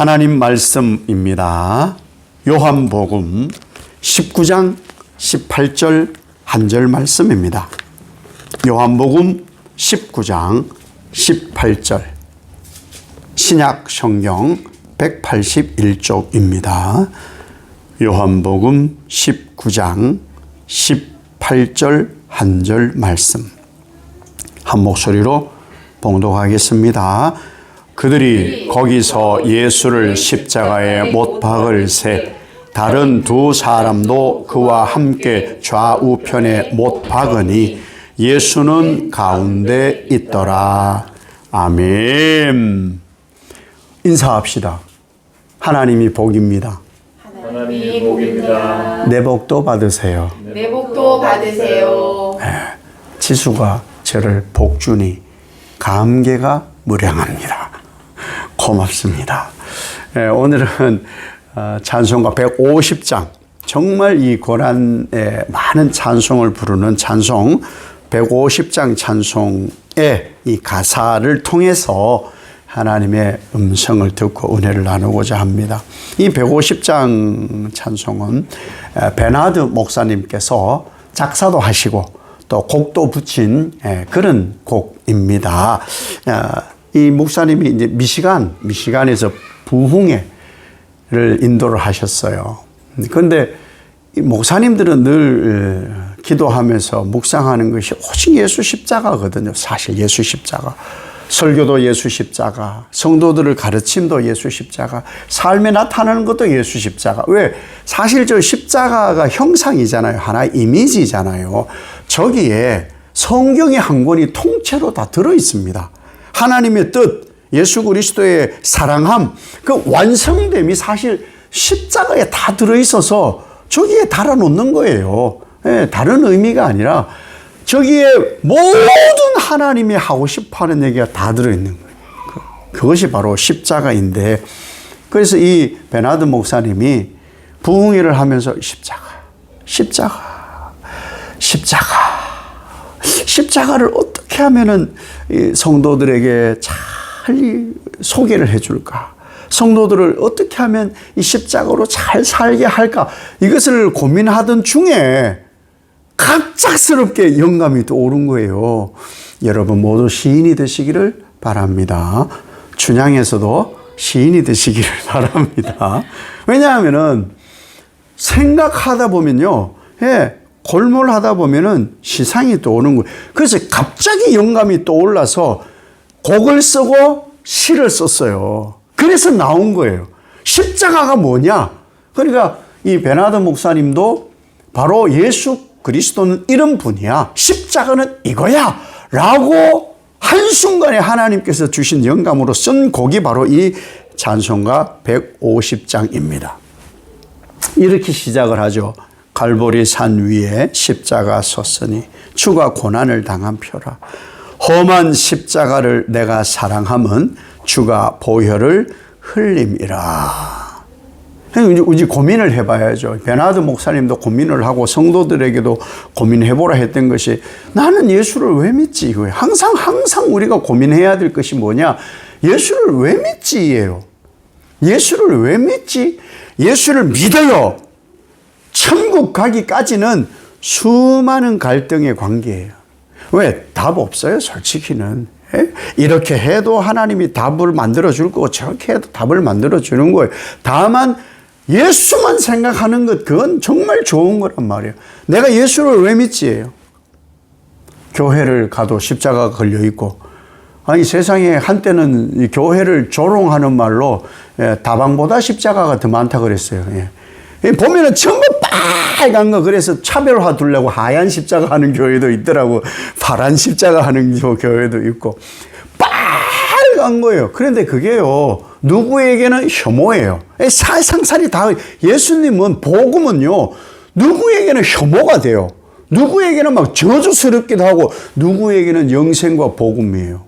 하나님 말씀입니다. 요한복음 19장 18절 한 절 말씀입니다. 요한복음 19장 18절 신약 성경 181쪽입니다. 요한복음 19장 18절 한 절 말씀 한 목소리로 봉독하겠습니다. 그들이 거기서 예수를 십자가에 못 박을 새 다른 두 사람도 그와 함께 좌우편에 못 박으니 예수는 가운데 있더라. 아멘. 인사합시다. 하나님이 복입니다. 하나님이 복입니다. 내 복도 받으세요. 내 복도 받으세요. 지수가 저를 복주니 감개가 무량합니다. 고맙습니다. 오늘은 찬송가 150장, 정말 이 고난에 많은 찬송을 부르는 찬송 150장 찬송의 이 가사를 통해서 하나님의 음성을 듣고 은혜를 나누고자 합니다. 이 150장 찬송은 베나드 목사님께서 작사도 하시고 또 곡도 붙인 그런 곡입니다. 이 목사님이 이제 미시간에서 부흥회를 인도를 하셨어요. 그런데 이 목사님들은 늘 기도하면서 묵상하는 것이 오직 예수 십자가거든요. 사실 예수 십자가. 설교도 예수 십자가, 성도들을 가르침도 예수 십자가, 삶에 나타나는 것도 예수 십자가. 왜? 사실 저 십자가가 형상이잖아요. 하나의 이미지잖아요. 저기에 성경의 한 권이 통째로 다 들어 있습니다. 하나님의 뜻, 예수 그리스도의 사랑함, 그 완성됨이 사실 십자가에 다 들어 있어서 저기에 달아놓는 거예요. 다른 의미가 아니라 저기에 모든 하나님이 하고 싶어하는 얘기가 다 들어있는 거예요. 그것이 바로 십자가인데, 그래서 이 베나드 목사님이 부흥회를 하면서 십자가를 어떻게 하면은 성도들에게 잘 소개를 해줄까? 성도들을 어떻게 하면 이 십자가로 잘 살게 할까? 이것을 고민하던 중에 갑작스럽게 영감이 떠오른 거예요. 여러분 모두 시인이 되시기를 바랍니다. 춘향에서도 시인이 되시기를 바랍니다. 왜냐하면은 생각하다 보면요, 골몰하다 보면은 시상이 떠오르는 거예요. 그래서 갑자기 영감이 떠올라서 곡을 쓰고 시를 썼어요. 그래서 나온 거예요. 십자가가 뭐냐? 그러니까 이 베나드 목사님도 바로 예수 그리스도는 이런 분이야. 십자가는 이거야. 라고 한순간에 하나님께서 주신 영감으로 쓴 곡이 바로 이 찬송가 150장입니다. 이렇게 시작을 하죠. 갈보리 산 위에 십자가 섰으니 주가 고난을 당한 표라. 험한 십자가를 내가 사랑함은 주가 보혈을 흘림이라. 이제 고민을 해봐야죠. 베나드 목사님도 고민을 하고 성도들에게도 고민해보라 했던 것이, 나는 예수를 왜 믿지? 이거예요. 항상 우리가 고민해야 될 것이 뭐냐? 예수를 왜 믿지예요. 예수를 왜 믿지? 예수를 믿어요. 천국 가기까지는 수많은 갈등의 관계예요. 왜? 답 없어요, 솔직히는. 이렇게 해도 하나님이 답을 만들어줄 거고 저렇게 해도 답을 만들어주는 거예요. 다만 예수만 생각하는 것, 그건 정말 좋은 거란 말이에요. 내가 예수를 왜 믿지예요? 교회를 가도 십자가가 걸려있고, 아니 세상에 한때는 이 교회를 조롱하는 말로 다방보다 십자가가 더 많다 그랬어요. 보면은 전부 빨간 거, 그래서 차별화 두려고 하얀 십자가 하는 교회도 있더라고. 파란 십자가 하는 교회도 있고. 빨간 거예요. 그런데 그게요, 누구에게는 혐오예요. 살상살이 다, 예수님은, 복음은요, 누구에게는 혐오가 돼요. 누구에게는 막 저주스럽기도 하고, 누구에게는 영생과 복음이에요.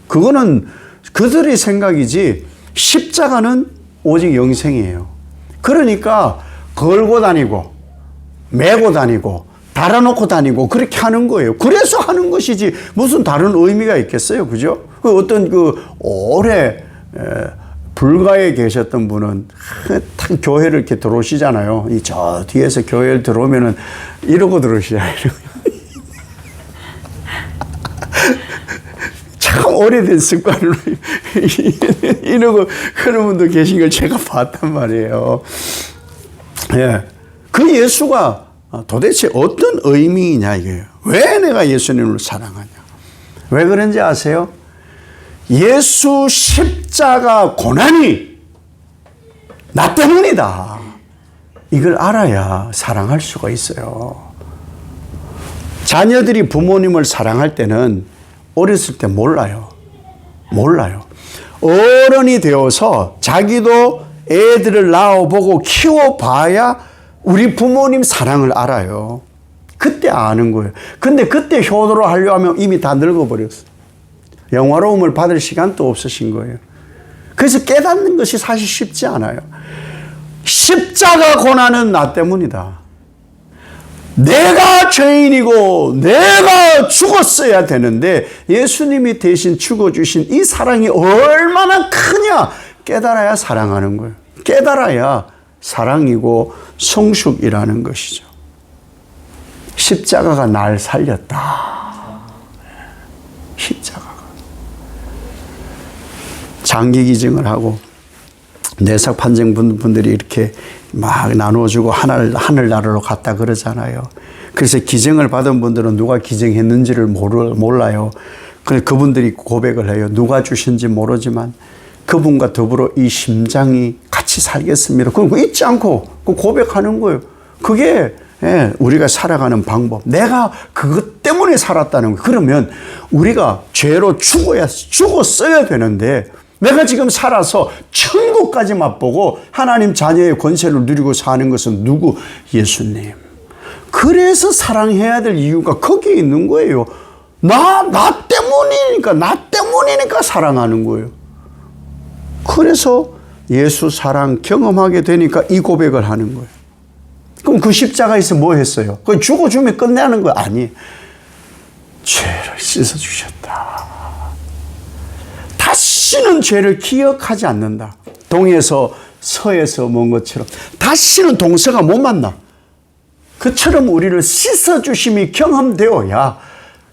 그거는 그들의 생각이지, 십자가는 오직 영생이에요. 그러니까 걸고 다니고 메고 다니고 달아놓고 다니고 그렇게 하는 거예요. 그래서 하는 것이지 무슨 다른 의미가 있겠어요, 그죠? 어떤 오래 불가에 계셨던 분은 딱 교회를 이렇게 들어오시잖아요. 이 저 뒤에서 교회를 들어오면은 이러고 들어오시잖아요. 참 오래된 습관으로 이러고 그런 분도 계신 걸 제가 봤단 말이에요. 예. 그 예수가 도대체 어떤 의미이냐 이게요. 왜 내가 예수님을 사랑하냐. 왜 그런지 아세요? 예수 십자가 고난이 나 때문이다. 이걸 알아야 사랑할 수가 있어요. 자녀들이 부모님을 사랑할 때는 어렸을 때 몰라요. 어른이 되어서 자기도 애들을 낳아보고 키워봐야 우리 부모님 사랑을 알아요. 그때 아는 거예요. 근데 그때 효도를 하려고 하면 이미 다 늙어버렸어요. 영화로움을 받을 시간도 없으신 거예요. 그래서 깨닫는 것이 사실 쉽지 않아요. 십자가 고난은 나 때문이다. 내가 죄인이고 내가 죽었어야 되는데 예수님이 대신 죽어주신 이 사랑이 얼마나 크냐 깨달아야 사랑하는 거예요. 깨달아야 사랑이고 성숙이라는 것이죠. 십자가가 날 살렸다. 십자가가. 장기 기증을 하고 내삭 판정 분들이 이렇게 막 나눠주고 하늘나라로 갔다 그러잖아요. 그래서 기증을 받은 분들은 누가 기증했는지를 몰라요. 그래서 그분들이 고백을 해요. 누가 주신지 모르지만 그분과 더불어 이 심장이 같이 살겠습니다. 그럼 잊지 않고 고백하는 거예요. 그게 우리가 살아가는 방법. 내가 그것 때문에 살았다는 거예요. 그러면 우리가 죄로 죽었어야 되는데 내가 지금 살아서 천국까지 맛보고 하나님 자녀의 권세를 누리고 사는 것은 누구? 예수님. 그래서 사랑해야 될 이유가 거기에 있는 거예요. 나 때문이니까 사랑하는 거예요. 그래서 예수 사랑 경험하게 되니까 이 고백을 하는 거예요. 그럼 그 십자가에서 뭐 했어요? 그 죽어주면 끝내는 거 아니에요. 죄를 씻어주셨다. 다시는 죄를 기억하지 않는다. 동에서 서에서 먼 것처럼 다시는 동서가 못 만나. 그처럼 우리를 씻어주심이 경험되어야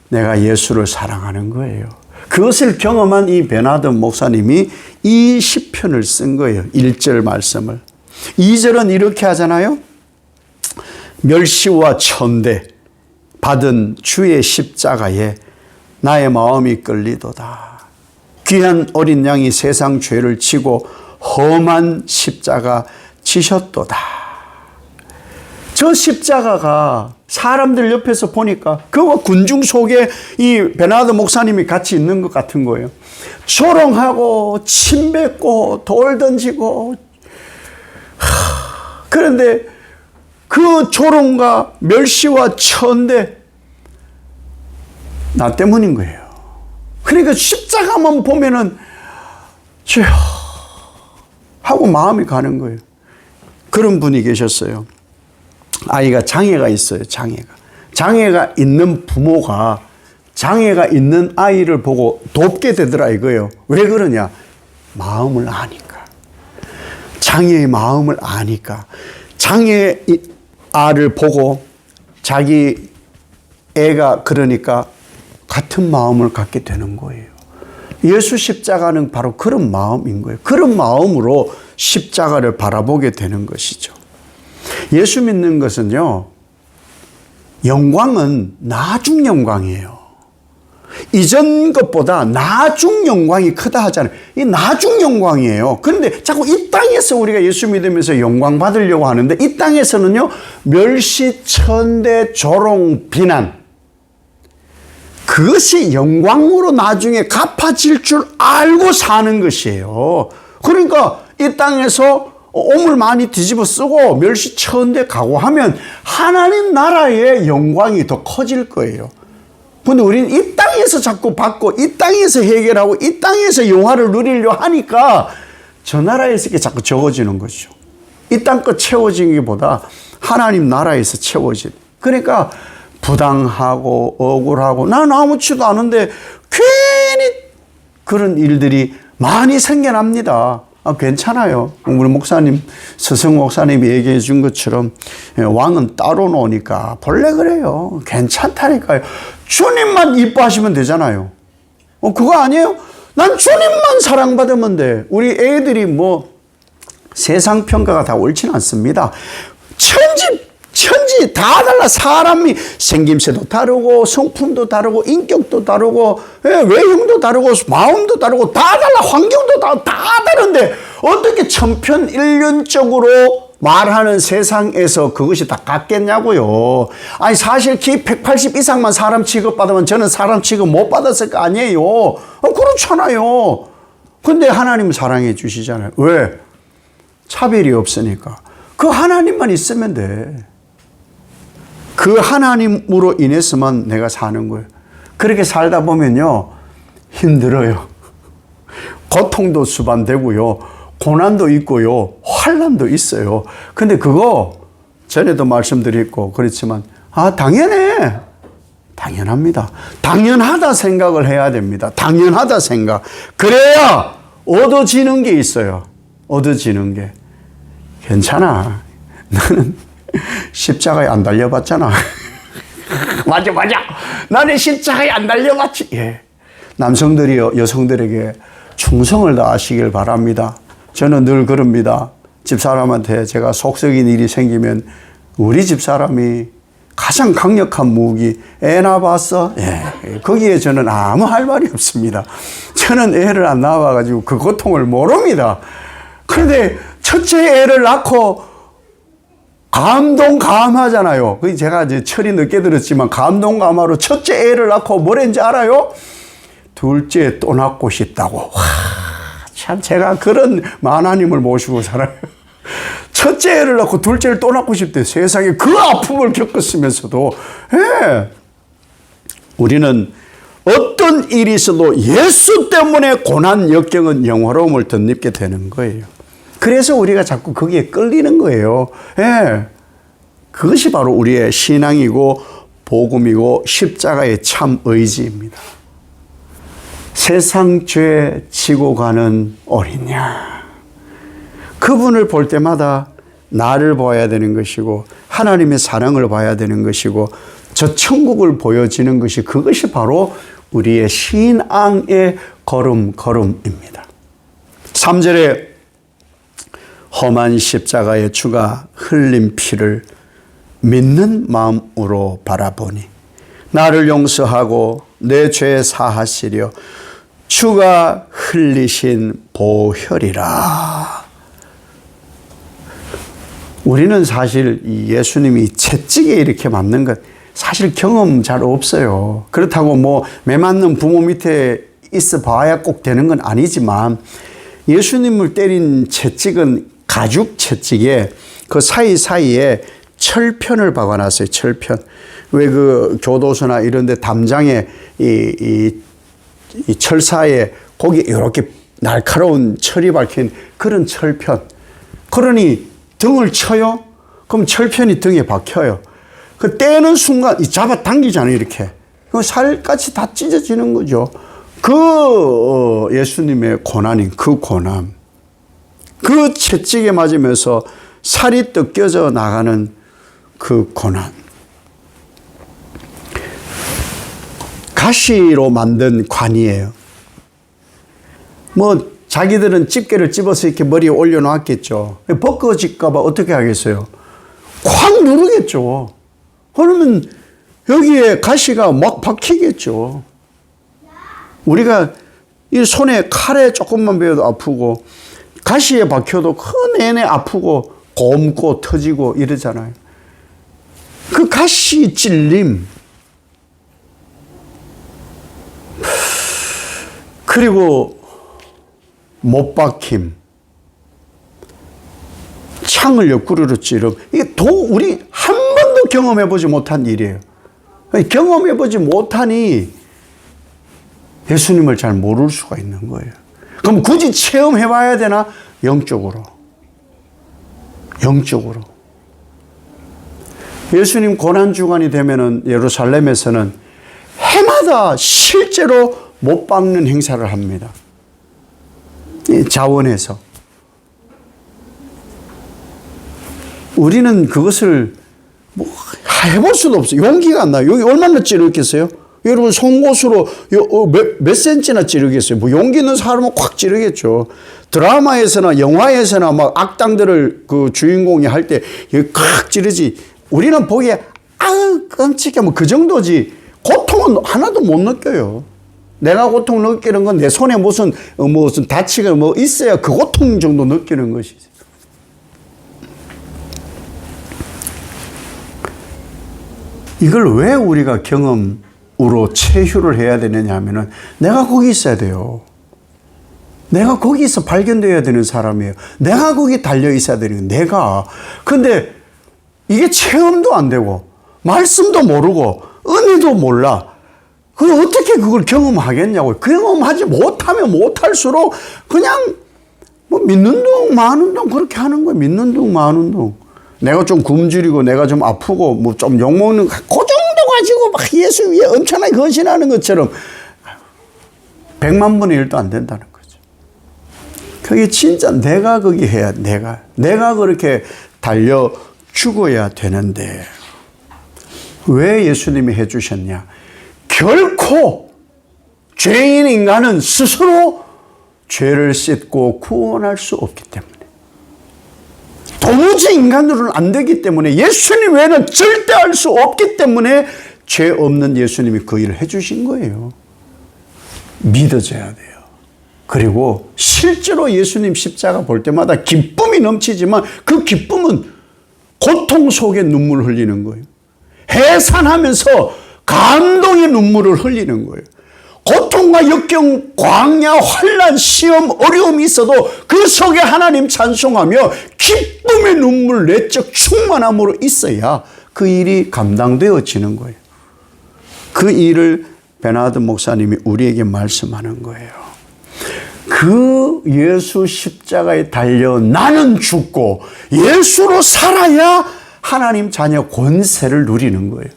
내가 예수를 사랑하는 거예요. 그것을 경험한 이 베나드 목사님이 이 시편을 쓴 거예요. 1절 말씀을. 2절은 이렇게 하잖아요. 멸시와 천대 받은 주의 십자가에 나의 마음이 끌리도다. 귀한 어린 양이 세상 죄를 지고 험한 십자가 지셨도다. 저 십자가가 사람들 옆에서 보니까 그와 군중 속에 이 베나드 목사님이 같이 있는 것 같은 거예요. 조롱하고 침 뱉고 돌 던지고 그런데 그 조롱과 멸시와 천대 나 때문인 거예요. 그러니까 십자가만 보면은 주여 하고 마음이 가는 거예요. 그런 분이 계셨어요. 아이가 장애가 있어요. 장애가 있는 부모가 장애가 있는 아이를 보고 돕게 되더라 이거예요. 왜 그러냐? 마음을 아니까. 장애의 마음을 아니까. 장애 아를 보고 자기 애가 그러니까 같은 마음을 갖게 되는 거예요. 예수 십자가는 바로 그런 마음인 거예요. 그런 마음으로 십자가를 바라보게 되는 것이죠. 예수 믿는 것은요, 영광은 나중 영광이에요. 이전 것보다 나중 영광이 크다 하잖아요. 이 나중 영광이에요. 그런데 자꾸 이 땅에서 우리가 예수 믿으면서 영광 받으려고 하는데 이 땅에서는요, 멸시, 천대, 조롱, 비난 그것이 영광으로 나중에 갚아질 줄 알고 사는 것이에요. 그러니까 이 땅에서 오물 많이 뒤집어 쓰고 멸시천대 각오하면 하나님 나라의 영광이 더 커질 거예요. 근데 우리는 이 땅에서 자꾸 받고 이 땅에서 해결하고 이 땅에서 영화를 누리려 하니까 저 나라에서 이게 자꾸 적어지는 거죠. 이 땅 거 채워지기보다 하나님 나라에서 채워진. 그러니까 부당하고 억울하고 난 아무렇지도 않은데 괜히 그런 일들이 많이 생겨납니다. 괜찮아요. 우리 목사님, 서성 목사님이 얘기해 준 것처럼 왕은 따로 노니까 본래 그래요. 괜찮다니까요. 주님만 이뻐하시면 되잖아요. 그거 아니에요? 난 주님만 사랑받으면 돼. 우리 애들이 뭐 세상 평가가 다 옳지는 않습니다. 천지 다 달라. 사람이 생김새도 다르고 성품도 다르고 인격도 다르고 외형도 다르고 마음도 다르고 다 달라. 환경도 다 다른데 어떻게 천편일률적으로 말하는 세상에서 그것이 다 같겠냐고요. 아니 사실 키 180 이상만 사람 취급받으면 저는 사람 취급 못 받았을 거 아니에요. 그렇잖아요. 근데 하나님은 사랑해 주시잖아요. 왜? 차별이 없으니까. 그 하나님만 있으면 돼. 그 하나님으로 인해서만 내가 사는 거예요. 그렇게 살다 보면요, 힘들어요. 고통도 수반되고요, 고난도 있고요, 환난도 있어요. 근데 그거 전에도 말씀드렸고 그렇지만 당연해. 당연합니다. 당연하다 생각을 해야 됩니다. 당연하다 생각. 그래야 얻어지는 게 있어요. 얻어지는 게. 괜찮아. 나는 십자가에 안 달려봤잖아. 맞아. 나는 십자가에 안 달려봤지. 예. 남성들이요, 여성들에게 충성을 다하시길 바랍니다. 저는 늘 그럽니다. 집사람한테 제가 속썩인 일이 생기면 우리 집사람이 가장 강력한 무기, 애 낳아봤어? 예. 거기에 저는 아무 할 말이 없습니다. 저는 애를 안 낳아가지고 그 고통을 모릅니다. 그런데 첫째 애를 낳고 감동감하잖아요. 제가 이제 철이 늦게 들었지만 감동감하로 첫째 애를 낳고 뭐랬는지 알아요? 둘째 또 낳고 싶다고. 와, 참 제가 그런 하나님을 모시고 살아요. 첫째 애를 낳고 둘째를 또 낳고 싶대. 세상에 그 아픔을 겪었으면서도. 예. 우리는 어떤 일이 있어도 예수 때문에 고난 역경은 영화로움을 덧입게 되는 거예요. 그래서 우리가 자꾸 거기에 끌리는 거예요. 예. 그것이 바로 우리의 신앙이고 복음이고 십자가의 참 의지입니다. 세상 죄 지고 가는 어린 양. 그분을 볼 때마다 나를 봐야 되는 것이고 하나님의 사랑을 봐야 되는 것이고 저 천국을 보여지는 것이 그것이 바로 우리의 신앙의 걸음입니다. 3절에 험한 십자가의 주가 흘린 피를 믿는 마음으로 바라보니 나를 용서하고 내 죄 사하시려 주가 흘리신 보혈이라. 우리는 사실 예수님이 채찍에 이렇게 맞는 것 사실 경험 잘 없어요. 그렇다고 뭐 매 맞는 부모 밑에 있어 봐야 꼭 되는 건 아니지만 예수님을 때린 채찍은 가죽 채찍에 그 사이사이에 철편을 박아놨어요. 철편. 왜 그 교도소나 이런 데 담장에 이 철사에 거기 이렇게 날카로운 철이 박힌 그런 철편. 그러니 등을 쳐요? 그럼 철편이 등에 박혀요. 그 떼는 순간 잡아 당기잖아요. 이렇게. 그 살같이 다 찢어지는 거죠. 그 예수님의 고난인 그 고난. 그 채찍에 맞으면서 살이 뜯겨져 나가는 그 고난. 가시로 만든 관이에요. 뭐 자기들은 집게를 집어서 이렇게 머리에 올려놨겠죠. 벗겨질까 봐 어떻게 하겠어요? 콱 누르겠죠. 그러면 여기에 가시가 막 박히겠죠. 우리가 이 손에 칼에 조금만 베어도 아프고 가시에 박혀도 그 내내 아프고 곪고 터지고 이러잖아요. 그 가시 찔림 그리고 못 박힘 창을 옆구리로 찌름 이게 우리 한 번도 경험해보지 못한 일이에요. 경험해보지 못하니 예수님을 잘 모를 수가 있는 거예요. 그럼 굳이 체험해봐야 되나? 영적으로. 예수님 고난주간이 되면은 예루살렘에서는 해마다 실제로 못 박는 행사를 합니다. 자원에서. 우리는 그것을 뭐 해볼 수도 없어요. 용기가 안 나요. 여기 얼마나 찌르겠어요? 여러분 송곳으로 몇 센치나 찌르겠어요? 뭐 용기 있는 사람은 콱 찌르겠죠. 드라마에서나 영화에서나 막 악당들을 그 주인공이 할 때 콱 찌르지. 우리는 보기에 아유 끔찍해 뭐 그 정도지. 고통은 하나도 못 느껴요. 내가 고통 느끼는 건 내 손에 무슨 다치가 뭐 있어야 그 고통 정도 느끼는 것이지. 이걸 왜 우리가 경험으로 체휴를 해야 되느냐 하면은 내가 거기 있어야 돼요. 내가 거기서 발견되어야 되는 사람이에요. 내가 거기 달려 있어야 되는 내가. 근데 이게 체험도 안 되고 말씀도 모르고 은혜도 몰라. 그걸 어떻게 그걸 경험하겠냐고요. 경험하지 못하면 못할수록 그냥 뭐 믿는 둥 마는 둥 그렇게 하는 거예요. 믿는 둥 마는 둥. 내가 좀 굶주리고 내가 좀 아프고 뭐 좀 욕먹는 그 정도 가지고 막 예수 위에 엄청나게 헌신하는 것처럼 100만 분의 1도 안 된다는 거죠. 그게 진짜 내가 거기 해야 내가 그렇게 달려 죽어야 되는데 왜 예수님이 해주셨냐? 결코 죄인 인간은 스스로 죄를 씻고 구원할 수 없기 때문에 도무지 인간으로는 안 되기 때문에 예수님 외에는 절대 할 수 없기 때문에 죄 없는 예수님이 그 일을 해주신 거예요. 믿어져야 돼요. 그리고 실제로 예수님 십자가 볼 때마다 기쁨이 넘치지만 그 기쁨은 고통 속에 눈물 흘리는 거예요. 해산하면서 감동의 눈물을 흘리는 거예요. 고통과 역경, 광야, 환난, 시험, 어려움이 있어도 그 속에 하나님 찬송하며 기쁨의 눈물, 내적 충만함으로 있어야 그 일이 감당되어지는 거예요. 그 일을 베나드 목사님이 우리에게 말씀하는 거예요. 그 예수 십자가에 달려 나는 죽고 예수로 살아야 하나님 자녀 권세를 누리는 거예요.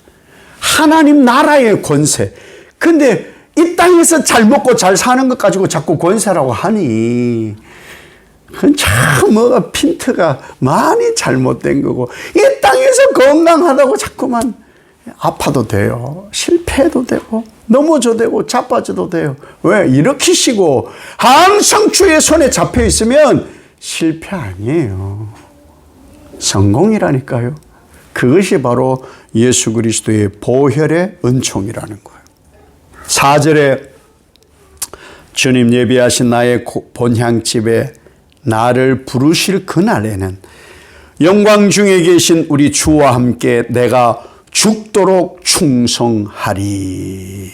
하나님 나라의 권세. 근데 이 땅에서 잘 먹고 잘 사는 것 가지고 자꾸 권세라고 하니 그건 참 뭐가 핀트가 많이 잘못된 거고 이 땅에서 건강하다고 자꾸만 아파도 돼요. 실패해도 되고 넘어져도 되고 자빠져도 돼요. 왜? 일으키시고 항상 주의 손에 잡혀 있으면 실패 아니에요. 성공이라니까요. 그것이 바로 예수 그리스도의 보혈의 은총이라는 거예요. 4절에 주님 예비하신 나의 본향집에 나를 부르실 그날에는 영광 중에 계신 우리 주와 함께 내가 죽도록 충성하리.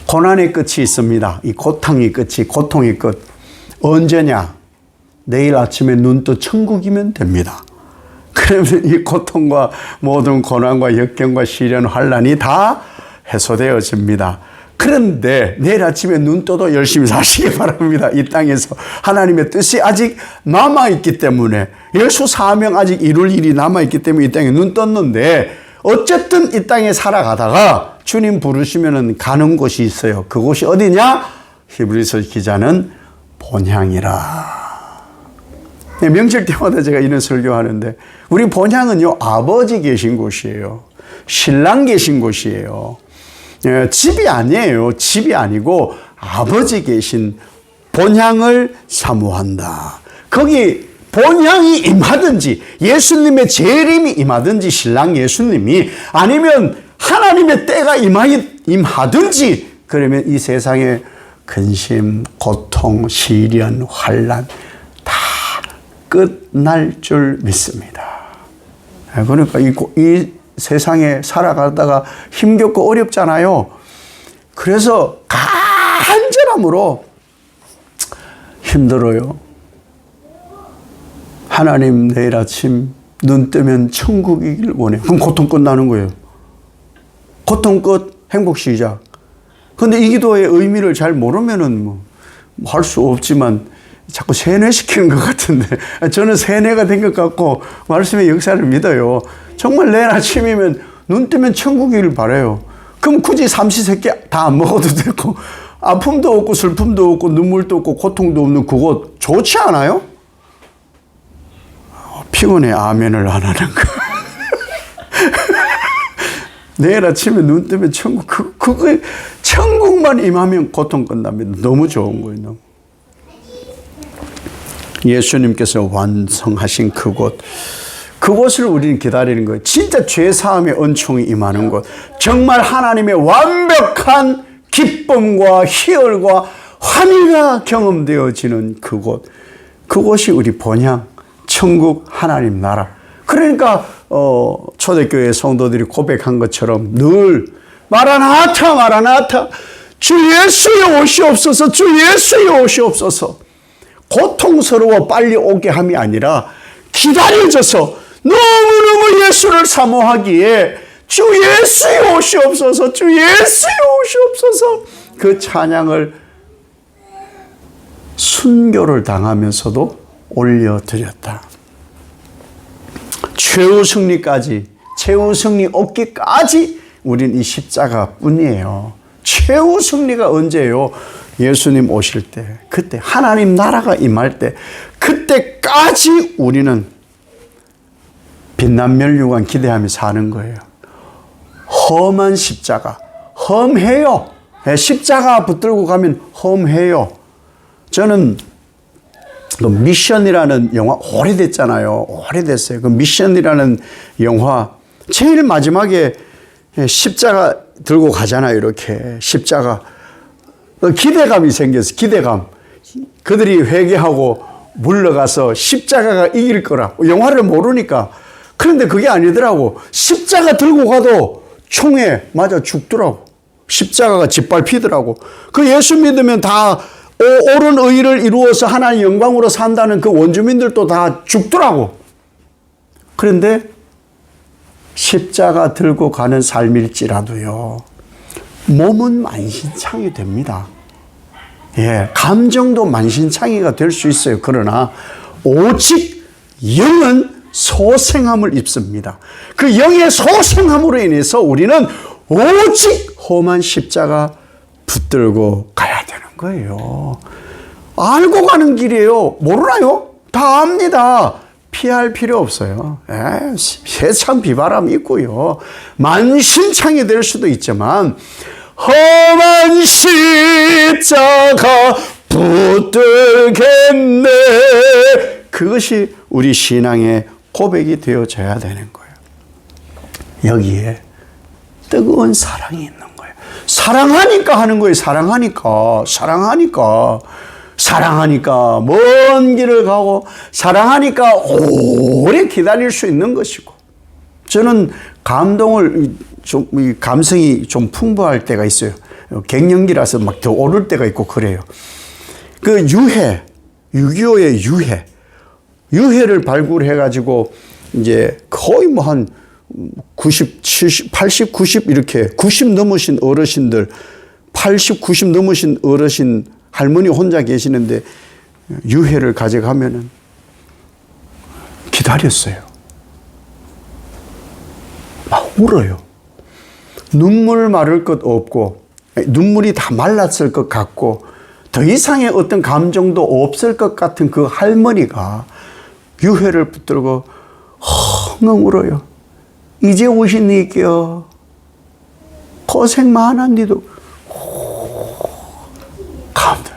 고난의 끝이 있습니다. 이 고통의 끝. 언제냐? 내일 아침에 눈 떠 천국이면 됩니다. 그러면 이 고통과 모든 고난과 역경과 시련, 환난이 다 해소되어집니다. 그런데 내일 아침에 눈 떠도 열심히 사시기 바랍니다. 이 땅에서 하나님의 뜻이 아직 남아있기 때문에 예수 사명 아직 이룰 일이 남아있기 때문에 이 땅에 눈 떴는데 어쨌든 이 땅에 살아가다가 주님 부르시면 가는 곳이 있어요. 그곳이 어디냐? 히브리서 기자는 본향이라. 명절 때마다 제가 이런 설교하는데 우리 본향은요 아버지 계신 곳이에요. 신랑 계신 곳이에요. 집이 아니에요. 집이 아니고 아버지 계신 본향을 사모한다. 거기 본향이 임하든지 예수님의 재림이 임하든지 신랑 예수님이 아니면 하나님의 때가 임하든지 그러면 이 세상에 근심, 고통, 시련, 환난 다 끝날 줄 믿습니다. 그러니까 이 세상에 살아가다가 힘겹고 어렵잖아요. 그래서 간절함으로 힘들어요. 하나님 내일 아침 눈 뜨면 천국이길 원해. 그럼 고통 끝나는 거예요. 고통 끝, 행복 시작. 근데 이 기도의 의미를 잘 모르면은 뭐 할 수 없지만 자꾸 세뇌시키는 것 같은데 저는 세뇌가 된 것 같고 말씀의 역사를 믿어요. 정말 내일 아침이면 눈 뜨면 천국이길 바라요. 그럼 굳이 삼시세끼 다 안 먹어도 되고 아픔도 없고 슬픔도 없고 눈물도 없고 고통도 없는 그곳 좋지 않아요? 피곤해. 아멘을 안 하는 거. 내일 아침에 눈 뜨면 천국, 그거, 천국만 임하면 고통 끝납니다. 너무 좋은 거예요. 너무. 예수님께서 완성하신 그곳, 그곳을 우리는 기다리는 거예요. 진짜 죄사함의 은총이 임하는 곳. 정말 하나님의 완벽한 기쁨과 희열과 환희가 경험되어지는 그곳. 그곳이 우리 본향, 천국 하나님 나라. 그러니까 초대교회 성도들이 고백한 것처럼 늘 마라나타 마라나타 주 예수여 오시옵소서 주 예수여 오시옵소서. 고통스러워 빨리 오게 함이 아니라 기다려져서 너무너무 예수를 사모하기에 주 예수여 오시옵소서 주 예수여 오시옵소서 그 찬양을 순교를 당하면서도 올려드렸다. 최후 승리까지, 최후 승리 얻기까지 우린 이 십자가뿐이에요. 최후 승리가 언제예요? 예수님 오실 때, 그때 하나님 나라가 임할 때, 그때까지 우리는 빛남면류관 기대하며 사는 거예요. 험한 십자가, 험해요. 십자가 붙들고 가면 험해요. 저는 그 미션이라는 영화 오래됐잖아요. 오래됐어요. 그 미션이라는 영화 제일 마지막에 십자가 들고 가잖아요. 이렇게 십자가 기대감이 생겼어. 기대감. 그들이 회개하고 물러가서 십자가가 이길 거라. 영화를 모르니까. 그런데 그게 아니더라고. 십자가 들고 가도 총에 맞아 죽더라고. 십자가가 짓밟히더라고. 그 예수 믿으면 다 옳은 의를 이루어서 하나님 영광으로 산다는 그 원주민들도 다 죽더라고. 그런데 십자가 들고 가는 삶일지라도요, 몸은 만신창이 됩니다. 예, 감정도 만신창이가 될 수 있어요. 그러나 오직 영은 소생함을 입습니다. 그 영의 소생함으로 인해서 우리는 오직 험한 십자가 붙들고 가야 되는 거예요. 알고 가는 길이에요. 모르나요? 다 압니다. 피할 필요 없어요. 세찬 비바람이 있고요. 만신창이 될 수도 있지만 험한 십자가 붙들겠네. 그것이 우리 신앙의 고백이 되어져야 되는 거예요. 여기에 뜨거운 사랑이 있는 거예요. 사랑하니까 하는 거예요. 사랑하니까 먼 길을 가고 사랑하니까 오래 기다릴 수 있는 것이고. 저는 감동을 좀 감성이 좀 풍부할 때가 있어요. 갱년기라서 막 더 오를 때가 있고 그래요. 그 유해, 6.25의 유해를 발굴해 가지고 이제 거의 뭐 한 90, 70, 80, 90 이렇게 90 넘으신 어르신들, 80, 90 넘으신 어르신 할머니 혼자 계시는데 유해를 가져가면은 기다렸어요. 막 울어요. 눈물 마를 것 없고 눈물이 다 말랐을 것 같고 더 이상의 어떤 감정도 없을 것 같은 그 할머니가 유해를 붙들고 헝헝 울어요. 이제 오시니까 고생 많았니도 감동.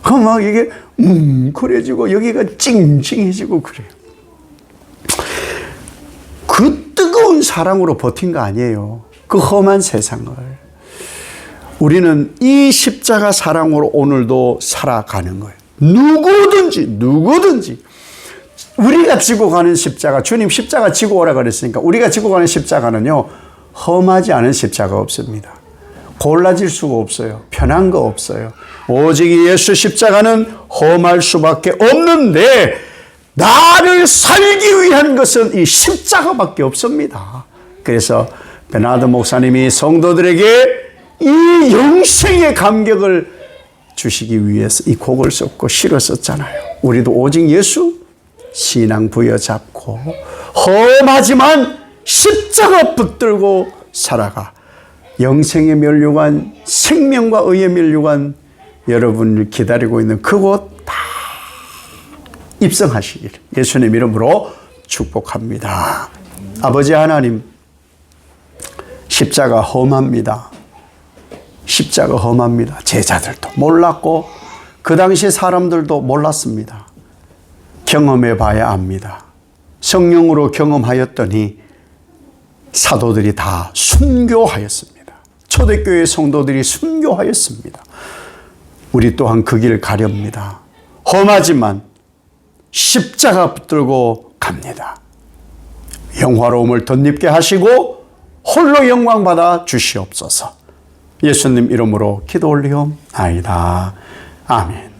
그럼 막 이게 뭉클해지고 여기가 찡찡해지고 그래요. 그 뜨거운 사랑으로 버틴 거 아니에요. 그 험한 세상을. 우리는 이 십자가 사랑으로 오늘도 살아가는 거예요. 누구든지. 우리가 지고 가는 십자가, 주님 십자가 지고 오라 그랬으니까 우리가 지고 가는 십자가는요, 험하지 않은 십자가 없습니다. 골라질 수가 없어요. 편한 거 없어요. 오직 예수 십자가는 험할 수밖에 없는데 나를 살기 위한 것은 이 십자가밖에 없습니다. 그래서 베나드 목사님이 성도들에게 이 영생의 감격을 주시기 위해서 이 곡을 썼고 시를 썼잖아요. 우리도 오직 예수 신앙 부여잡고 험하지만 십자가 붙들고 살아가. 영생의 면류관, 생명과 의의 면류관, 여러분을 기다리고 있는 그곳 다 입성하시길 예수님 이름으로 축복합니다. 아버지 하나님, 십자가 험합니다. 십자가 험합니다. 제자들도 몰랐고 그 당시 사람들도 몰랐습니다. 경험해 봐야 압니다. 성령으로 경험하였더니 사도들이 다 순교하였습니다. 초대교회 성도들이 순교하였습니다. 우리 또한 그 길을 가렵니다. 험하지만 십자가 붙들고 갑니다. 영화로움을 덧입게 하시고 홀로 영광 받아 주시옵소서. 예수님 이름으로 기도 올리옵나이다. 아멘.